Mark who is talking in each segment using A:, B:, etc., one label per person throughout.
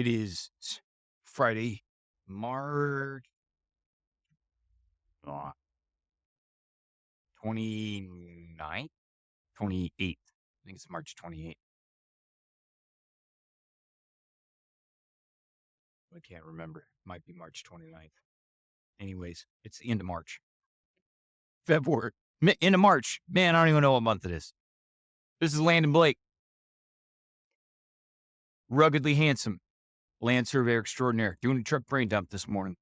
A: It is Friday, March 29th, 28th. I think it's March 28th. I can't remember. Might be March 29th. Anyways, it's the end of March. February. End of March. Man, I don't even know what month it is. This is Landon Blake. Ruggedly handsome. Land surveyor extraordinaire. Doing a truck brain dump this morning.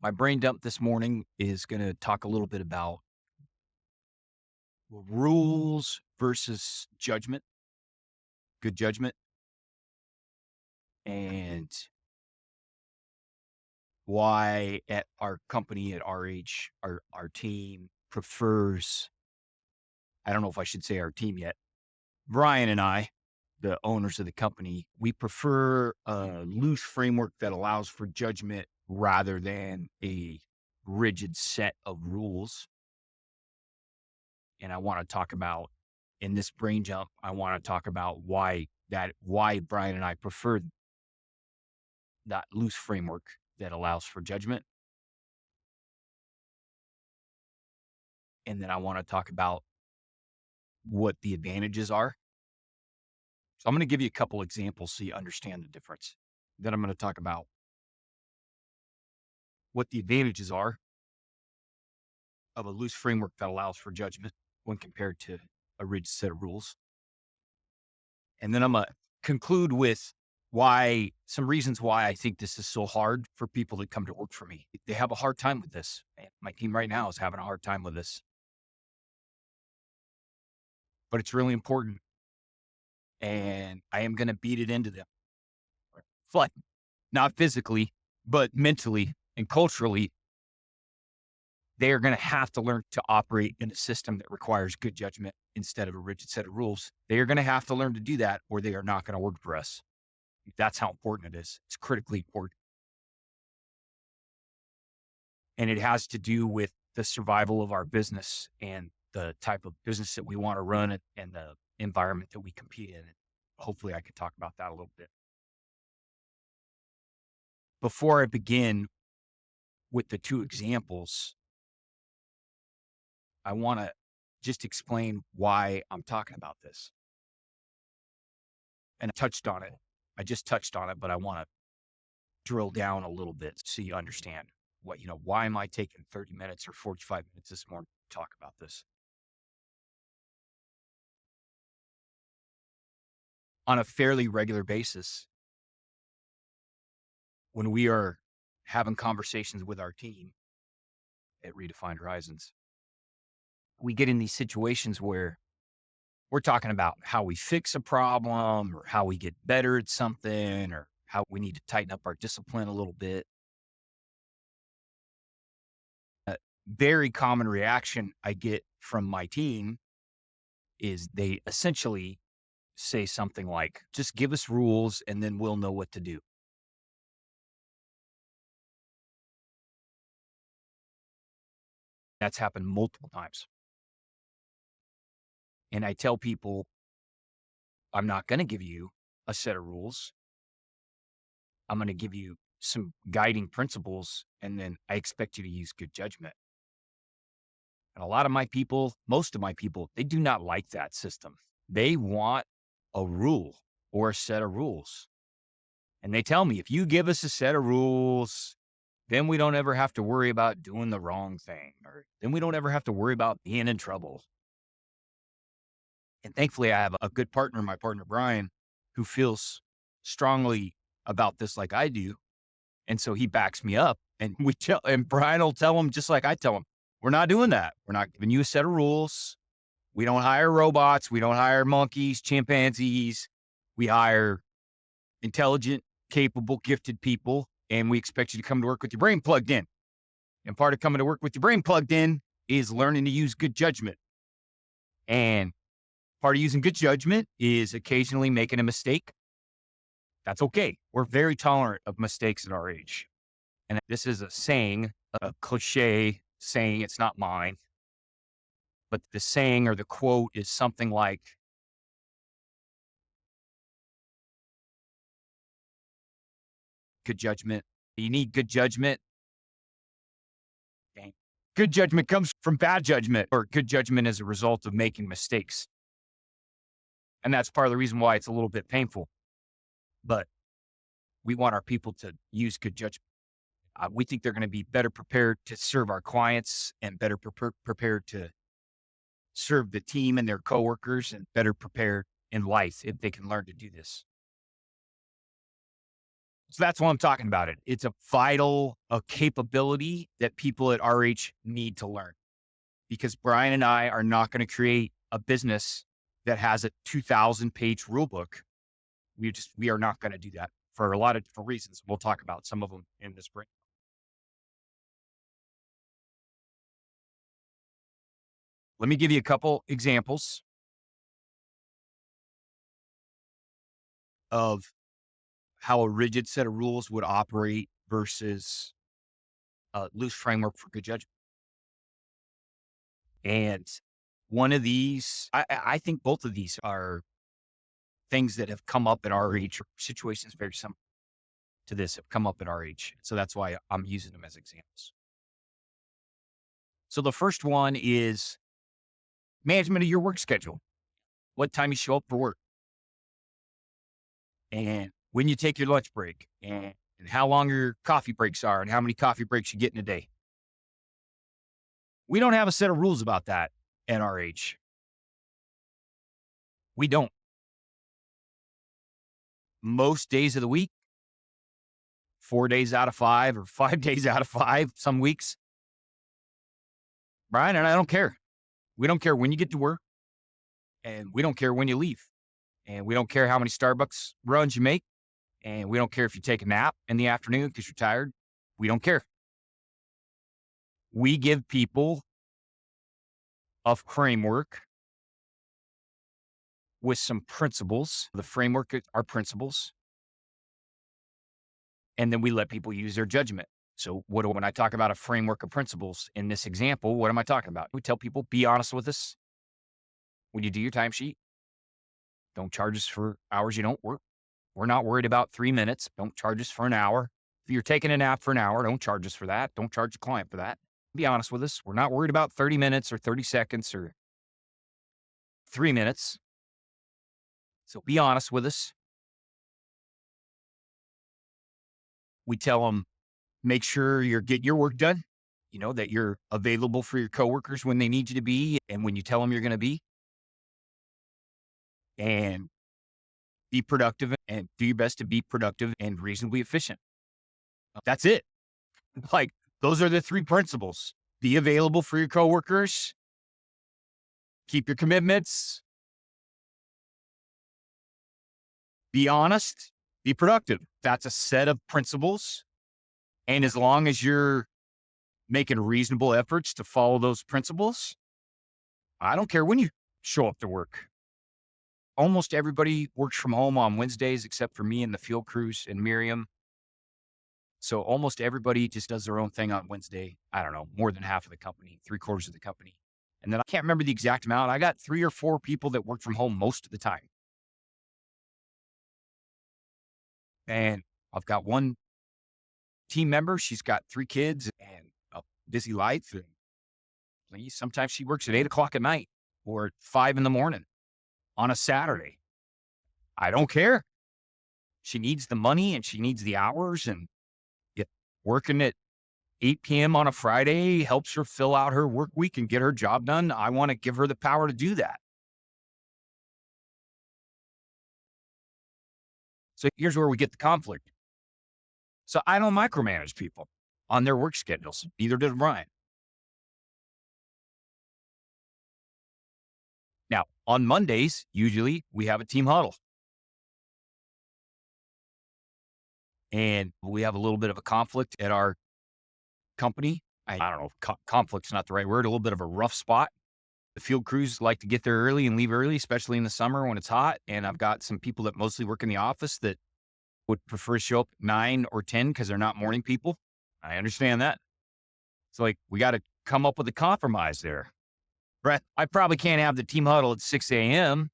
A: My brain dump this morning is going to talk a little bit about rules versus judgment, good judgment, and why at our company at RH, our team prefers, I don't know if I should say our team yet, Brian and I, the owners of the company, we prefer a loose framework that allows for judgment rather than a rigid set of rules. And I want to talk about, in this brain jump, I want to talk about why Brian and I prefer that loose framework that allows for judgment. And then I want to talk about what the advantages are. So I'm going to give you a couple examples so you understand the difference. Then I'm going to talk about what the advantages are of a loose framework that allows for judgment when compared to a rigid set of rules. And then I'm going to conclude with some reasons why I think this is so hard for people that come to work for me. They have a hard time with this. My team right now is having a hard time with this. But it's really important. And I am going to beat it into them. But not physically, but mentally and culturally, they are going to have to learn to operate in a system that requires good judgment instead of a rigid set of rules. They are going to have to learn to do that, or they are not going to work for us. That's how important it is. It's critically important. And it has to do with the survival of our business and the type of business that we want to run and the environment that we compete in. Hopefully I could talk about that a little bit. Before I begin with the two examples, I want to just explain why I'm talking about this. And I just touched on it, but I want to drill down a little bit so you understand why am I taking 30 minutes or 45 minutes this morning to talk about this? On a fairly regular basis, when we are having conversations with our team at Redefined Horizons, we get in these situations where we're talking about how we fix a problem or how we get better at something or how we need to tighten up our discipline a little bit. A very common reaction I get from my team is they essentially say something like, just give us rules and then we'll know what to do. That's happened multiple times. And I tell people, I'm not going to give you a set of rules. I'm going to give you some guiding principles, and then I expect you to use good judgment. And a lot of my people, most of my people, they do not like that system. They want a rule or a set of rules. And they tell me, if you give us a set of rules, then we don't ever have to worry about doing the wrong thing, or then we don't ever have to worry about being in trouble. And thankfully, I have a good partner, my partner, Brian, who feels strongly about this like I do. And so he backs me up, and and Brian will tell him, just like I tell him, we're not doing that. We're not giving you a set of rules. We don't hire robots. We don't hire monkeys, chimpanzees. We hire intelligent, capable, gifted people. And we expect you to come to work with your brain plugged in. And part of coming to work with your brain plugged in is learning to use good judgment. And part of using good judgment is occasionally making a mistake. That's okay. We're very tolerant of mistakes at our age. And this is a saying, a cliche saying, it's not mine. But the saying or the quote is something like, good judgment. You need good judgment. Dang. Good judgment comes from bad judgment, or good judgment is a result of making mistakes. And that's part of the reason why it's a little bit painful. But we want our people to use good judgment. We think they're going to be better prepared to serve our clients and better prepared to serve the team and their coworkers and better prepared in life if they can learn to do this. So that's what I'm talking about. It's a vital capability that people at RH need to learn, because Brian and I are not going to create a business that has a 2,000-page rule book. We are not going to do that for a lot of different reasons. We'll talk about some of them in the spring. Let me give you a couple examples of how a rigid set of rules would operate versus a loose framework for good judgment. And one of these, I think both of these are things that have come up in RH, situations very similar to this have come up in RH. So that's why I'm using them as examples. So the first one is management of your work schedule. What time you show up for work, and when you take your lunch break, and how long your coffee breaks are, and how many coffee breaks you get in a day. We don't have a set of rules about that at RH. We don't. Most days of the week, 4 days out of 5 or 5 days out of 5, some weeks, Brian and I don't care. We don't care when you get to work, and we don't care when you leave, and we don't care how many Starbucks runs you make, and we don't care if you take a nap in the afternoon because you're tired. We don't care. We give people a framework with some principles. The framework are principles. And then we let people use their judgment. So when I talk about a framework of principles in this example, what am I talking about? We tell people, be honest with us. When you do your timesheet, don't charge us for hours you don't work. We're not worried about 3 minutes. Don't charge us for an hour. If you're taking a nap for an hour, don't charge us for that. Don't charge the client for that. Be honest with us. We're not worried about 30 minutes or 30 seconds or 3 minutes. So be honest with us. We tell them, make sure you're getting your work done, that you're available for your coworkers when they need you to be and when you tell them you're going to be. And be productive and do your best to be productive and reasonably efficient. That's it. Like, those are the 3 principles. Be available for your coworkers. Keep your commitments. Be honest. Be productive. That's a set of principles. And as long as you're making reasonable efforts to follow those principles, I don't care when you show up to work. Almost everybody works from home on Wednesdays, except for me and the field crews and Miriam. So almost everybody just does their own thing on Wednesday. I don't know, more than half of the company, 3/4 of the company. And then I can't remember the exact amount. I got 3 or 4 people that work from home most of the time. And I've got one team member. She's got 3 kids and a busy life. And sometimes she works at 8:00 at night or at 5 in the morning on a Saturday. I don't care. She needs the money and she needs the hours, and working at 8 p.m. on a Friday helps her fill out her work week and get her job done. I want to give her the power to do that. So here's where we get the conflict. So I don't micromanage people on their work schedules. Neither does Brian. Now, on Mondays, usually we have a team huddle. And we have a little bit of a conflict at our company. I don't know, conflict's not the right word, a little bit of a rough spot. The field crews like to get there early and leave early, especially in the summer when it's hot. And I've got some people that mostly work in the office that would prefer to show up at 9 or 10 because they're not morning people. I understand that. So we got to come up with a compromise there. Brett, I probably can't have the team huddle at 6 a.m.,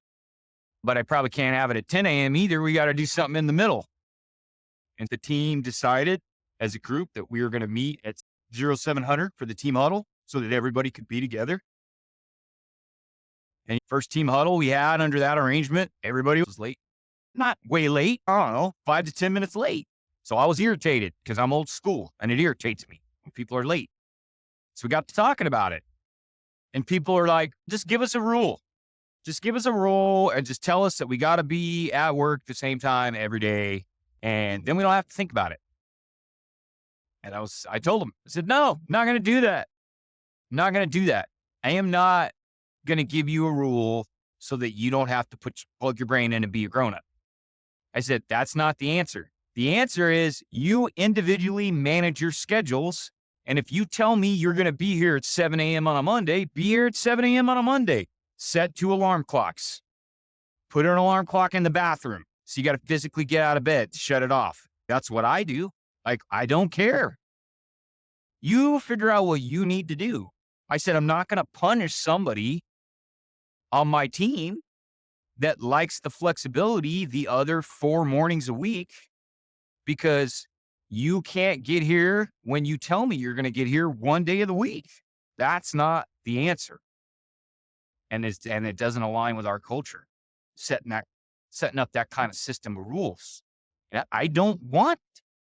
A: but I probably can't have it at 10 a.m. either. We got to do something in the middle. And the team decided as a group that we were going to meet at 0700 for the team huddle so that everybody could be together. And first team huddle we had under that arrangement, everybody was late. Not way late. I don't know, 5 to 10 minutes late. So I was irritated because I'm old school and it irritates me when people are late. So we got to talking about it. And people are like, just give us a rule. Just give us a rule and just tell us that we got to be at work the same time every day. And then we don't have to think about it. And I told them, I said, no, not going to do that. I'm not going to do that. I am not going to give you a rule so that you don't have to plug your brain in and be a grown up. I said, that's not the answer. The answer is you individually manage your schedules. And if you tell me you're going to be here at 7 a.m. on a Monday, be here at 7 a.m. on a Monday. Set 2 alarm clocks. Put an alarm clock in the bathroom. So you got to physically get out of bed to shut it off. That's what I do. Like, I don't care. You figure out what you need to do. I said, I'm not going to punish somebody on my team that likes the flexibility the other 4 mornings a week because you can't get here when you tell me you're going to get here one day of the week. That's not the answer. And it doesn't align with our culture, setting up that kind of system of rules. I don't want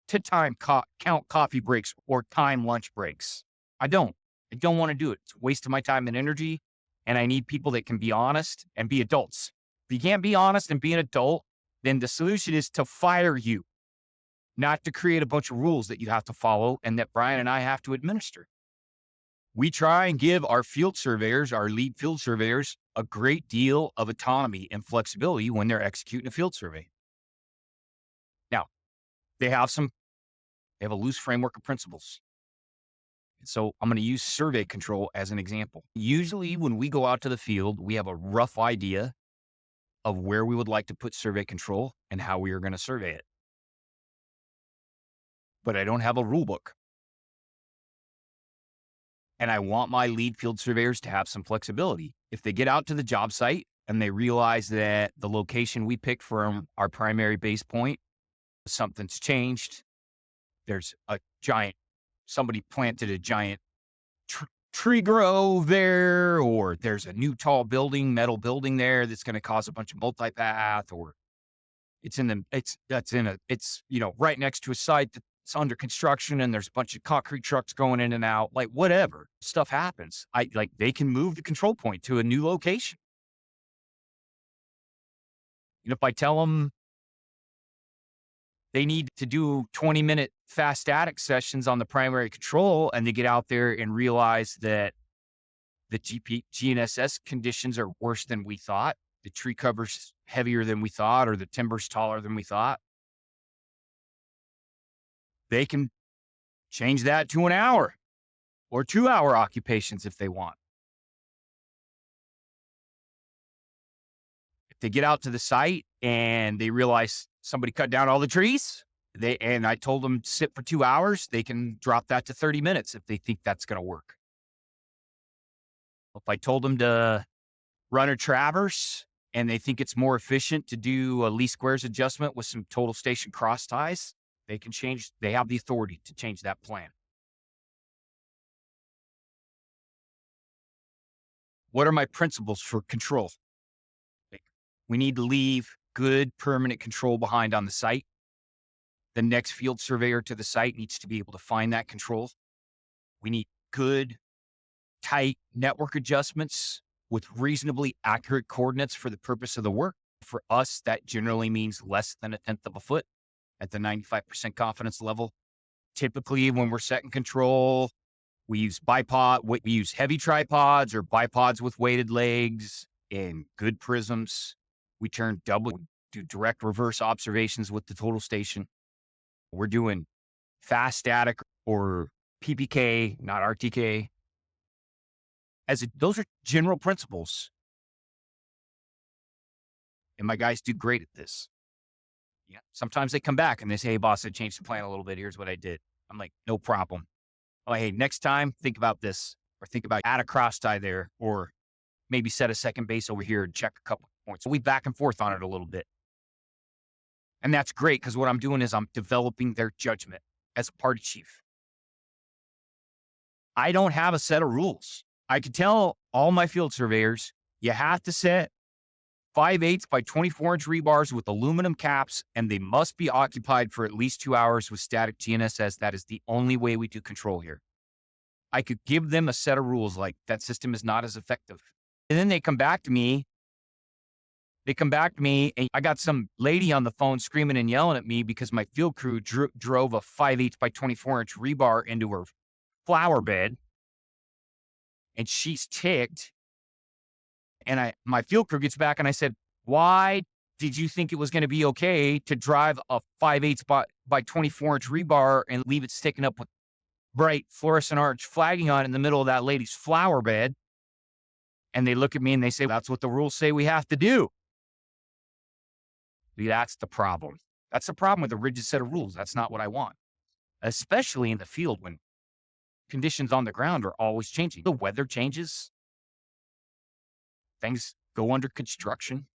A: to count coffee breaks or time lunch breaks. I don't want to do it. It's a waste of my time and energy. And I need people that can be honest and be adults. If you can't be honest and be an adult, then the solution is to fire you, not to create a bunch of rules that you have to follow and that Brian and I have to administer. We try and give our field surveyors, our lead field surveyors, a great deal of autonomy and flexibility when they're executing a field survey. Now, they have a loose framework of principles. So I'm going to use survey control as an example. Usually when we go out to the field, we have a rough idea of where we would like to put survey control and how we are going to survey it. But I don't have a rule book. And I want my lead field surveyors to have some flexibility. If they get out to the job site and they realize that the location we picked for our primary base point, something's changed. There's somebody planted a giant tree grove there, or there's a new tall metal building there that's going to cause a bunch of multipath, or it's right next to a site that's under construction and there's a bunch of concrete trucks going in and out, like whatever stuff happens. They can move the control point to a new location. And if I tell them they need to do 20-minute fast static sessions on the primary control and they get out there and realize that the GNSS conditions are worse than we thought, the tree cover's heavier than we thought, or the timber's taller than we thought, they can change that to an hour or 2-hour occupations if they want. If they get out to the site and they realize somebody cut down all the trees, and I told them to sit for 2 hours, they can drop that to 30 minutes if they think that's going to work. If I told them to run a traverse and they think it's more efficient to do a least squares adjustment with some total station cross ties, they have the authority to change that plan. What are my principles for control? We need to leave good permanent control behind on the site. The next field surveyor to the site needs to be able to find that control. We need good, tight network adjustments with reasonably accurate coordinates for the purpose of the work. For us, that generally means less than 1/10 of a foot at the 95% confidence level. Typically, when we're setting control, we use we use heavy tripods or bipods with weighted legs and good prisms. We do direct reverse observations with the total station. We're doing fast static or PPK, not RTK. Those are general principles. And my guys do great at this. Yeah. Sometimes they come back and they say, hey, boss, I changed the plan a little bit. Here's what I did. I'm like, no problem. Oh, hey, next time, think about this, or think about add a cross tie there, or maybe set a second base over here and check a couple of points. So we back and forth on it a little bit. And that's great because what I'm doing is I'm developing their judgment as a party chief. I don't have a set of rules. I could tell all my field surveyors, you have to set 5/8 by 24-inch rebars with aluminum caps, and they must be occupied for at least 2 hours with static GNSS. That is the only way we do control here. I could give them a set of rules like that system is not as effective. And then they come back to me. And I got some lady on the phone screaming and yelling at me because my field crew drove a 5/8 by 24-inch rebar into her flower bed, and she's ticked. And my field crew gets back and I said, why did you think it was going to be okay to drive a 5/8 by 24-inch rebar and leave it sticking up with bright fluorescent orange flagging on in the middle of that lady's flower bed? And they look at me and they say, that's what the rules say we have to do. See, that's the problem. That's the problem with a rigid set of rules. That's not what I want, especially in the field when conditions on the ground are always changing. The weather changes. Things go under construction.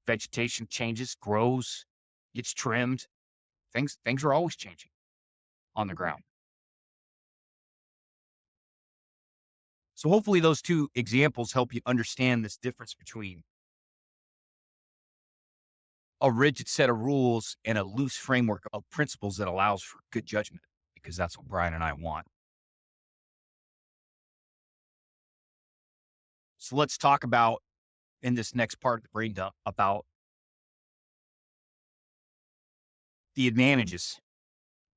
A: Vegetation changes, grows, gets trimmed. Things are always changing on the ground. So hopefully those two examples help you understand this difference between a rigid set of rules and a loose framework of principles that allows for good judgment, because that's what Brian and I want. So let's talk about, in this next part of the brain dump, about the advantages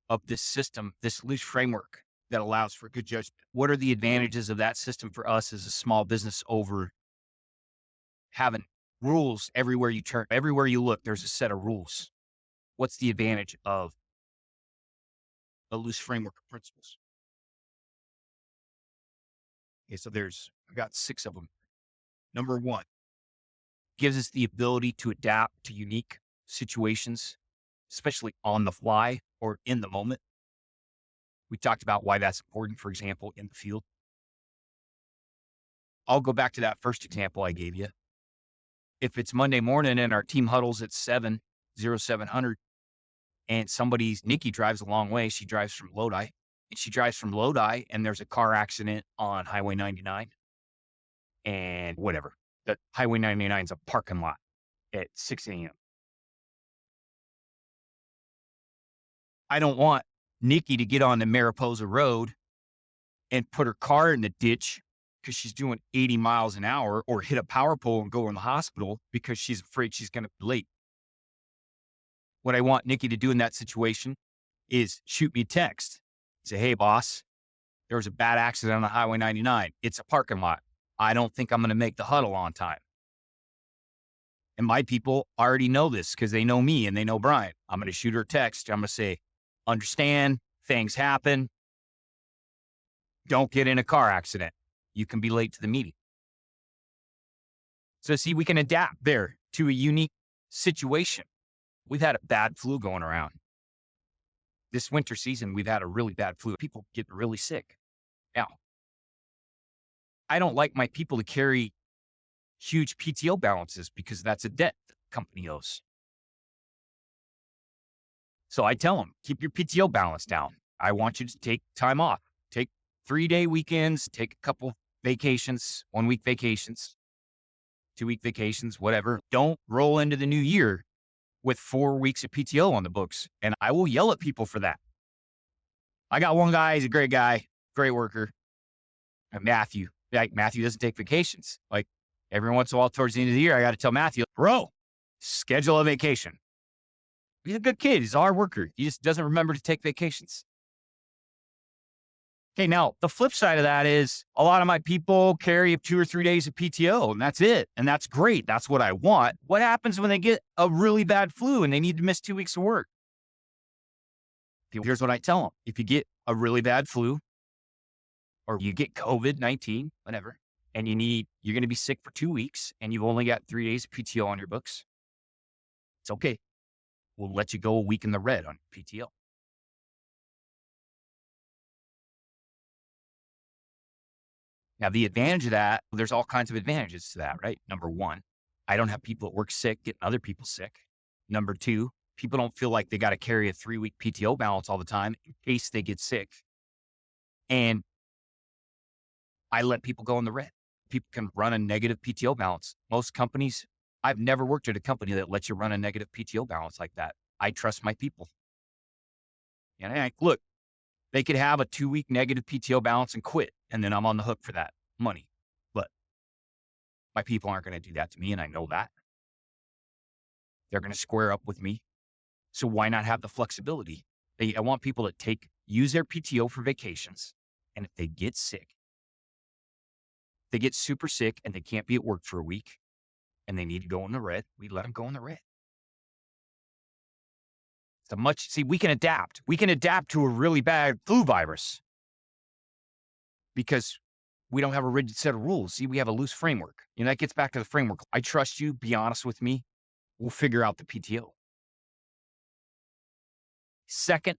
A: of this system, this loose framework that allows for good judgment. What are the advantages of that system for us as a small business over having rules everywhere you turn? Everywhere you look, there's a set of rules. What's the advantage of a loose framework of principles? Okay, so I've got 6 of them. Number 1, gives us the ability to adapt to unique situations, especially on the fly or in the moment. We talked about why that's important, for example, in the field. I'll go back to that first example I gave you. If it's Monday morning and our team huddles at 7:00 and Nikki drives a long way. She drives from Lodi. And there's a car accident on Highway 99 and whatever. The Highway 99 is a parking lot at 6 a.m. I don't want Nikki to get on the Mariposa Road and put her car in the ditch because she's doing 80 miles an hour, or hit a power pole and go in the hospital because she's afraid she's going to be late. What I want Nikki to do in that situation is shoot me a text. Say, hey, boss, there was a bad accident on the Highway 99. It's a parking lot. I don't think I'm going to make the huddle on time. And my people already know this because they know me and they know Brian. I'm going to shoot her a text. I'm going to say, understand, things happen. Don't get in a car accident. You can be late to the meeting. So see, we can adapt there to a unique situation. We've had a bad flu going around. This winter season, we've had a really bad flu. People get really sick. Now, I don't like my people to carry huge PTO balances because that's a debt the company owes. So I tell them, keep your PTO balance down. I want you to take time off. Take 3-day weekends, take a couple vacations, 1-week vacations, 2-week vacations, whatever. Don't roll into the new year with 4 weeks of PTO on the books. And I will yell at people for that. I got one guy, he's a great guy, great worker. Matthew. Like, Matthew doesn't take vacations. Like, every once in a while towards the end of the year, I got to tell Matthew, bro, schedule a vacation. He's a good kid. He's a hard worker. He just doesn't remember to take vacations. Okay, now the flip side of that is a lot of my people carry 2 or 3 days of PTO, and that's it. And that's great. That's what I want. What happens when they get a really bad flu and they need to miss 2 weeks of work? Here's what I tell them. If you get a really bad flu, or you get COVID-19, whatever, and you're going to be sick for 2 weeks and you've only got 3 days of PTO on your books, it's okay. We'll let you go a week in the red on PTO. Now, the advantage of that, there's all kinds of advantages to that, right? Number 1, I don't have people at work sick getting other people sick. Number 2, People don't feel like they got to carry a 3-week PTO balance all the time in case they get sick. And I let people go in the red. People can run a negative PTO balance. Most companies, I've never worked at a company that lets you run a negative PTO balance like that. I trust my people. And look, they could have a 2-week negative PTO balance and quit, and then I'm on the hook for that money. But my people aren't going to do that to me, and I know that. They're going to square up with me. So why not have the flexibility? I want people to use their PTO for vacations. And if they get sick, they get super sick and they can't be at work for a week and they need to go in the red, we let them go in the red. We can adapt. We can adapt to a really bad flu virus because we don't have a rigid set of rules. See, we have a loose framework. That gets back to the framework. I trust you. Be honest with me. We'll figure out the PTO. Second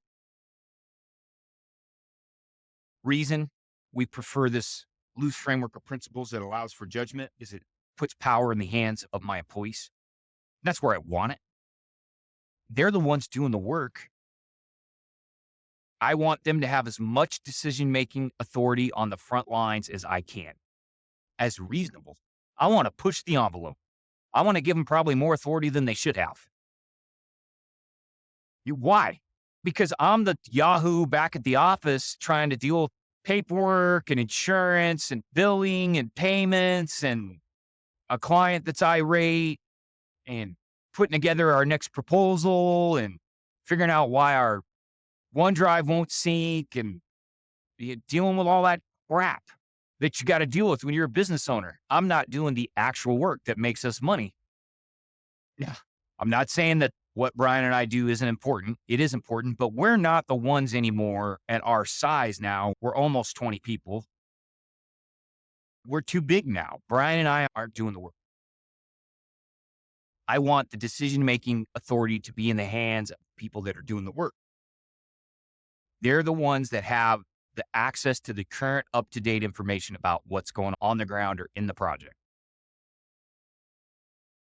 A: reason we prefer this loose framework of principles that allows for judgment is it puts power in the hands of my employees. That's where I want it. They're the ones doing the work. I want them to have as much decision-making authority on the front lines as I can, as reasonable. I want to push the envelope. I want to give them probably more authority than they should have. Why? Because I'm the Yahoo back at the office trying to deal with paperwork and insurance and billing and payments and a client that's irate and putting together our next proposal and figuring out why our OneDrive won't sync and dealing with all that crap that you got to deal with when you're a business owner. I'm not doing the actual work that makes us money. Yeah. I'm not saying that what Brian and I do isn't important. It is important, but we're not the ones anymore at our size now. We're almost 20 people. We're too big now. Brian and I aren't doing the work. I want the decision-making authority to be in the hands of people that are doing the work. They're the ones that have the access to the current up-to-date information about what's going on the ground or in the project.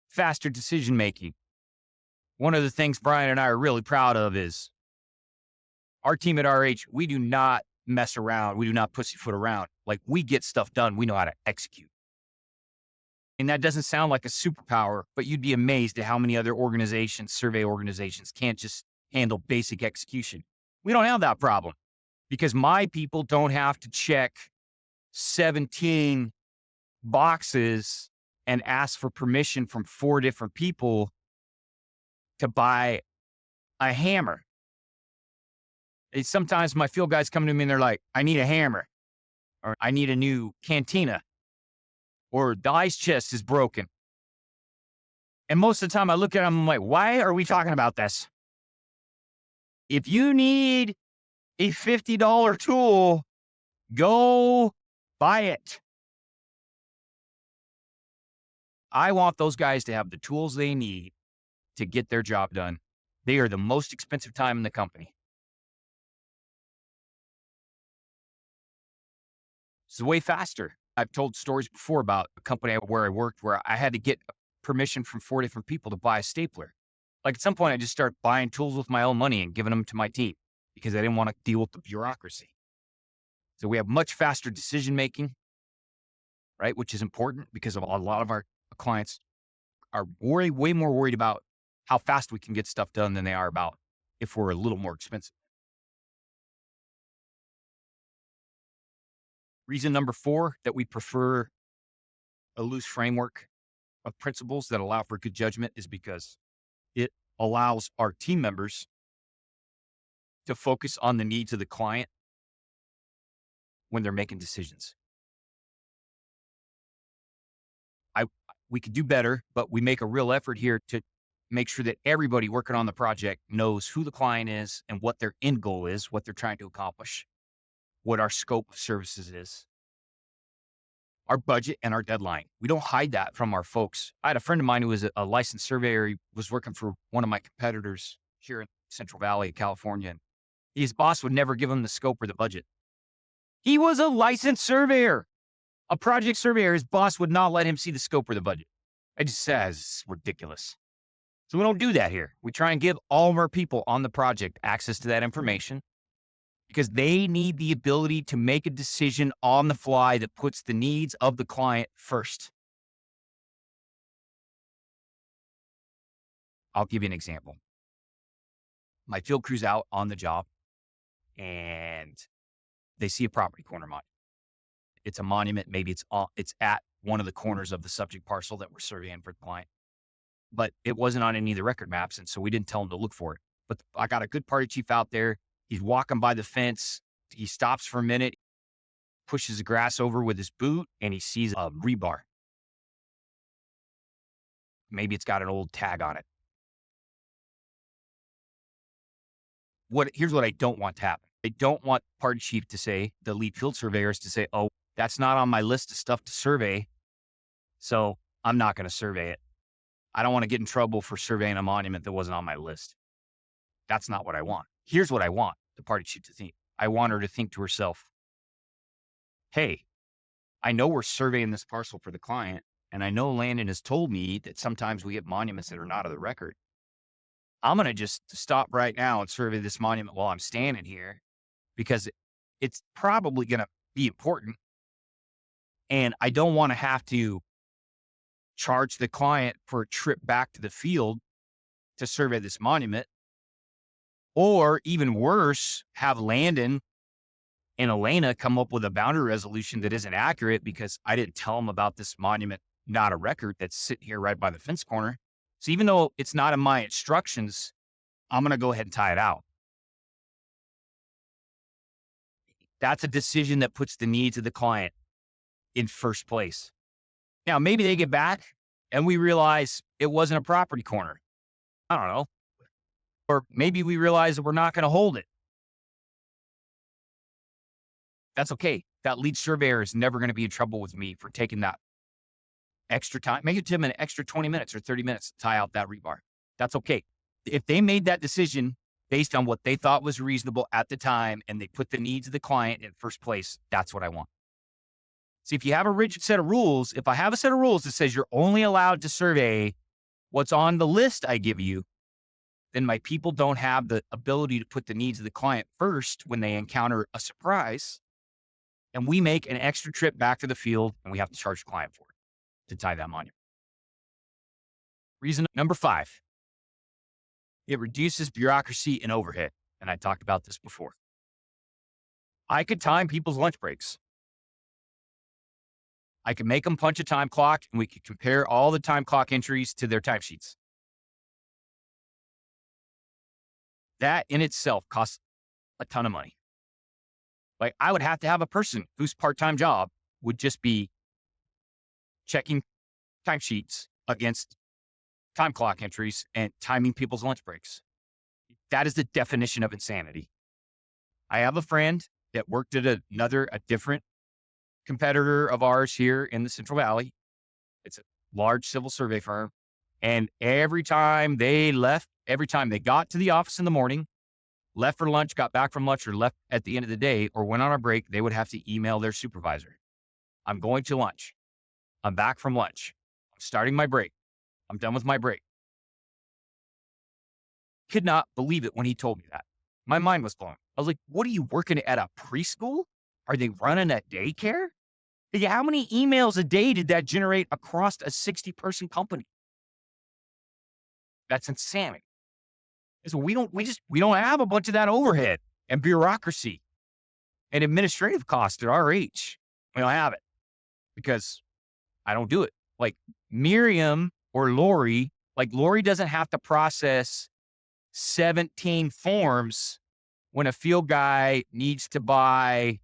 A: Faster decision-making. One of the things Brian and I are really proud of is our team at RH, we do not mess around. We do not pussyfoot around. Like, we get stuff done. We know how to execute. And that doesn't sound like a superpower, but you'd be amazed at how many other organizations, survey organizations, can't just handle basic execution. We don't have that problem because my people don't have to check 17 boxes and ask for permission from 4 different people to buy a hammer. Sometimes my field guys come to me and they're like, I need a hammer, or I need a new cantina, or the ice chest is broken. And most of the time I look at them, I'm like, why are we talking about this? If you need a $50 tool, go buy it. I want those guys to have the tools they need to get their job done. They are the most expensive time in the company. It's way faster. I've told stories before about a company where I worked where I had to get permission from 4 different people to buy a stapler. Like, at some point, I just started buying tools with my own money and giving them to my team because I didn't want to deal with the bureaucracy. So we have much faster decision-making, right? Which is important because a lot of our clients are way more worried about how fast we can get stuff done than they are about if we're a little more expensive. Reason number 4 that we prefer a loose framework of principles that allow for good judgment is because it allows our team members to focus on the needs of the client when they're making decisions. We could do better, but we make a real effort here to make sure that everybody working on the project knows who the client is and what their end goal is, what they're trying to accomplish, what our scope of services is, our budget, and our deadline. We don't hide that from our folks. I had a friend of mine who was a licensed surveyor. He was working for one of my competitors here in Central Valley of California. And his boss would never give him the scope or the budget. He was a licensed surveyor, a project surveyor. His boss would not let him see the scope or the budget. It just says it's ridiculous. So we don't do that here. We try and give all of our people on the project access to that information because they need the ability to make a decision on the fly that puts the needs of the client first. I'll give you an example. My field crew's out on the job and they see a property corner monument. It's a monument. Maybe it's at one of the corners of the subject parcel that we're surveying for the client, but it wasn't on any of the record maps. And so we didn't tell them to look for it. But I got a good party chief out there. He's walking by the fence. He stops for a minute, pushes the grass over with his boot, and he sees a rebar. Maybe it's got an old tag on it. Here's what I don't want to happen. I don't want party chief to say, the lead field surveyors to say, oh, that's not on my list of stuff to survey, so I'm not going to survey it. I don't want to get in trouble for surveying a monument that wasn't on my list. That's not what I want. Here's what I want the party chief to think. I want her to think to herself, hey, I know we're surveying this parcel for the client, and I know Landon has told me that sometimes we get monuments that are not of the record. I'm going to just stop right now and survey this monument while I'm standing here because it's probably going to be important. And I don't want to have to charge the client for a trip back to the field to survey this monument. Or even worse, have Landon and Elena come up with a boundary resolution that isn't accurate because I didn't tell them about this monument, not a record that's sitting here right by the fence corner. So even though it's not in my instructions, I'm going to go ahead and tie it out. That's a decision that puts the needs of the client in first place. Now, maybe they get back and we realize it wasn't a property corner. I don't know. Or maybe we realize that we're not going to hold it. That's okay. That lead surveyor is never going to be in trouble with me for taking that extra time. Make it to him an extra 20 minutes or 30 minutes to tie out that rebar. That's okay. If they made that decision based on what they thought was reasonable at the time and they put the needs of the client in first place, that's what I want. See, if you have a rigid set of rules, if I have a set of rules that says you're only allowed to survey what's on the list I give you, then my people don't have the ability to put the needs of the client first when they encounter a surprise. And we make an extra trip back to the field and we have to charge the client for it to tie that monument. Reason number 5, it reduces bureaucracy and overhead. And I talked about this before. I could time people's lunch breaks. I could make them punch a time clock and we could compare all the time clock entries to their timesheets. That in itself costs a ton of money. Like I would have to have a person whose part-time job would just be checking timesheets against time clock entries and timing people's lunch breaks. That is the definition of insanity. I have a friend that worked at a different competitor of ours here in the Central Valley. It's a large civil survey firm. And every time they got to the office in the morning, left for lunch, got back from lunch, or left at the end of the day, or went on a break, they would have to email their supervisor. I'm going to lunch. I'm back from lunch. I'm starting my break. I'm done with my break. Could not believe it when he told me that. My mind was blown. I was like, what are you working at a preschool? Are they running a daycare? How many emails a day did that generate across a 60-person company? That's insanity. So we don't have a bunch of that overhead and bureaucracy and administrative costs at our age. We don't have it because I don't do it. Like Miriam or Lori, Lori doesn't have to process 17 forms when a field guy needs to buy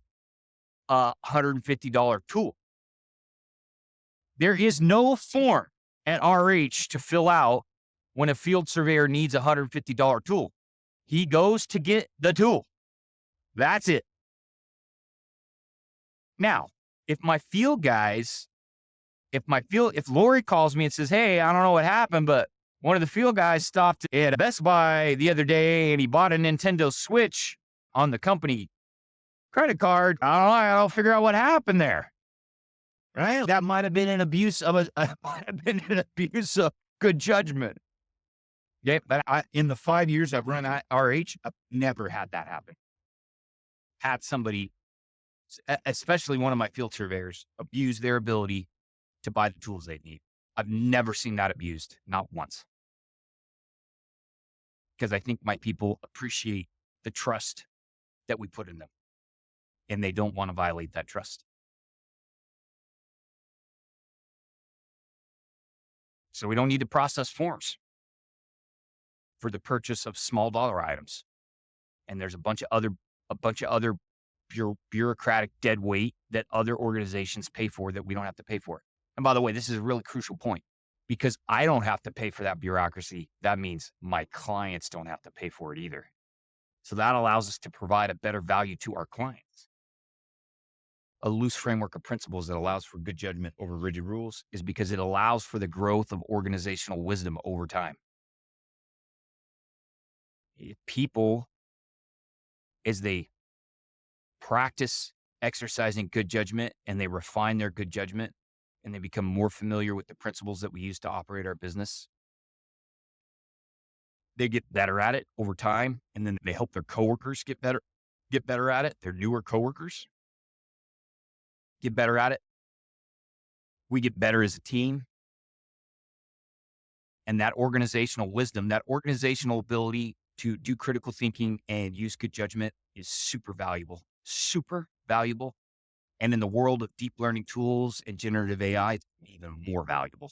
A: a $150 tool. There is no form at RH to fill out when a field surveyor needs a $150 tool. He goes to get the tool. That's it. Now, if Lori calls me and says, hey, I don't know what happened, but one of the field guys stopped at Best Buy the other day and he bought a Nintendo Switch on the company credit card. I don't know. I'll figure out what happened there. Right? That might have been an abuse of good judgment. Yeah, but in the 5 years I've run RH, I've never had that happen. Had somebody, especially one of my field surveyors, abuse their ability to buy the tools they need. I've never seen that abused, not once, because I think my people appreciate the trust that we put in them, and they don't want to violate that trust. So we don't need to process forms for the purchase of small dollar items. And there's a bunch of other bureaucratic dead weight that other organizations pay for that we don't have to pay for. And by the way, this is a really crucial point because I don't have to pay for that bureaucracy. That means my clients don't have to pay for it either. So that allows us to provide a better value to our clients. A loose framework of principles that allows for good judgment over rigid rules is because it allows for the growth of organizational wisdom over time. People, as they practice exercising good judgment and they refine their good judgment and they become more familiar with the principles that we use to operate our business, they get better at it over time. And then they help their coworkers get better at it. Their newer coworkers get better at it. We get better as a team. And that organizational wisdom, that organizational ability to do critical thinking and use good judgment is super valuable, super valuable. And in the world of deep learning tools and generative AI, it's even more valuable.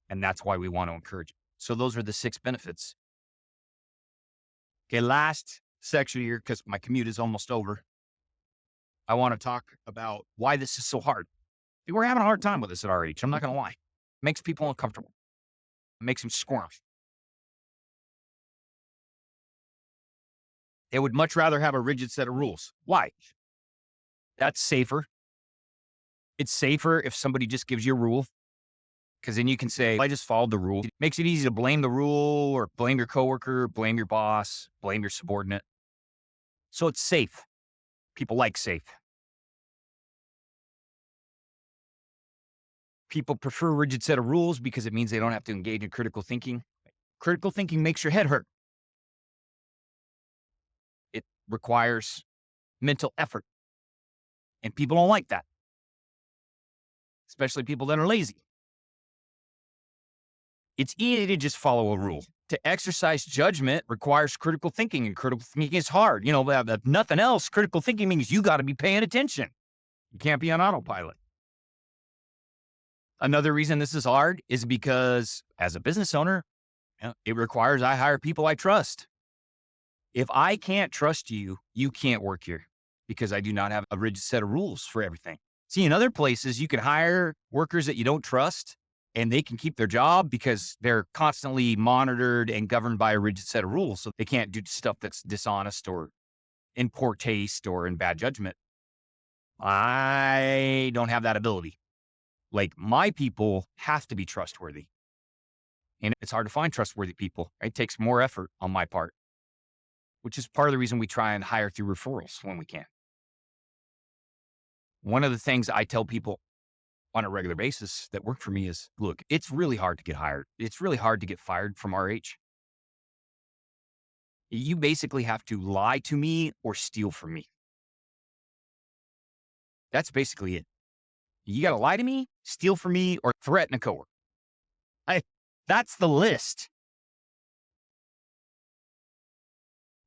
A: And that's why we want to encourage it. So those are the 6 benefits. Okay, last section here, because my commute is almost over. I want to talk about why this is so hard. We're having a hard time with this at our age. I'm not going to lie. It makes people uncomfortable. It makes them squirm. They would much rather have a rigid set of rules. Why? That's safer. It's safer if somebody just gives you a rule, because then you can say, I just followed the rule. It makes it easy to blame the rule or blame your coworker, blame your boss, blame your subordinate. So it's safe. People like safe. People prefer a rigid set of rules because it means they don't have to engage in critical thinking. Critical thinking makes your head hurt. It requires mental effort. And people don't like that, especially people that are lazy. It's easy to just follow a rule. To exercise judgment requires critical thinking, and critical thinking is hard. If nothing else, critical thinking means you got to be paying attention. You can't be on autopilot. Another reason this is hard is because as a business owner, it requires I hire people I trust. If I can't trust you, you can't work here because I do not have a rigid set of rules for everything. See, in other places, you can hire workers that you don't trust and they can keep their job because they're constantly monitored and governed by a rigid set of rules. So they can't do stuff that's dishonest or in poor taste or in bad judgment. I don't have that ability. Like, my people have to be trustworthy. And it's hard to find trustworthy people. It takes more effort on my part, which is part of the reason we try and hire through referrals when we can. One of the things I tell people on a regular basis that work for me is, look, it's really hard to get hired. It's really hard to get fired from RH. You basically have to lie to me or steal from me. That's basically it. You got to lie to me, steal from me, or threaten a coworker. That's the list.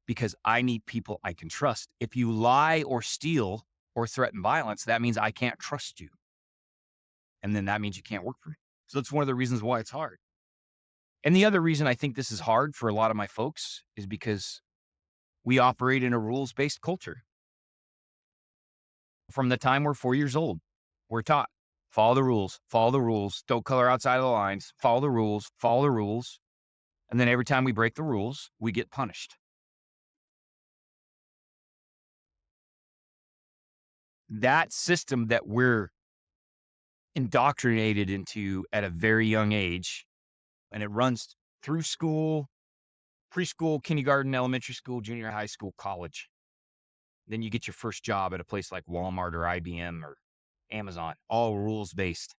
A: Because I need people I can trust. If you lie or steal or threaten violence, that means I can't trust you. And then that means you can't work for me. So that's one of the reasons why it's hard. And the other reason I think this is hard for a lot of my folks is because we operate in a rules-based culture. From the time we're 4 years old, we're taught, follow the rules, don't color outside of the lines, follow the rules, follow the rules. And then every time we break the rules, we get punished. That system that we're indoctrinated into at a very young age, and it runs through school, preschool, kindergarten, elementary school, junior high school, college. Then you get your first job at a place like Walmart or IBM or Amazon, all rules based.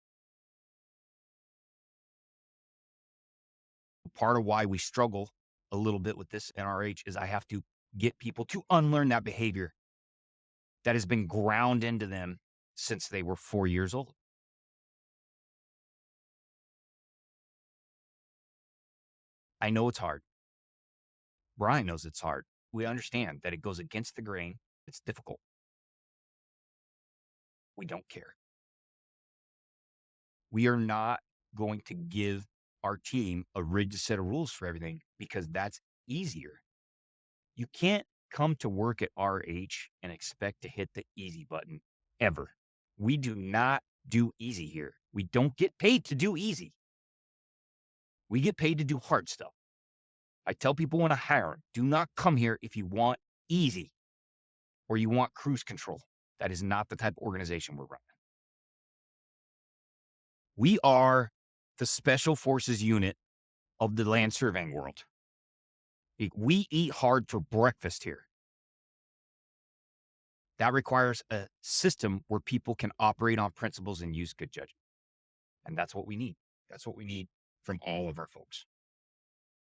A: part of why we struggle a little bit with this NRH is I have to get people to unlearn that behavior that has been ground into them since they were 4 years old. I know it's hard. Brian knows it's hard. We understand that it goes against the grain. It's difficult. We don't care. We are not going to give our team a rigid set of rules for everything because that's easier. You can't come to work at RH and expect to hit the easy button ever. We do not do easy here. We don't get paid to do easy. We get paid to do hard stuff. I tell people when I hire them, do not come here if you want easy or you want cruise control. That is not the type of organization we're running. We are the special forces unit of the land surveying world. We eat hard for breakfast here. That requires a system where people can operate on principles and use good judgment. And that's what we need. That's what we need from all of our folks.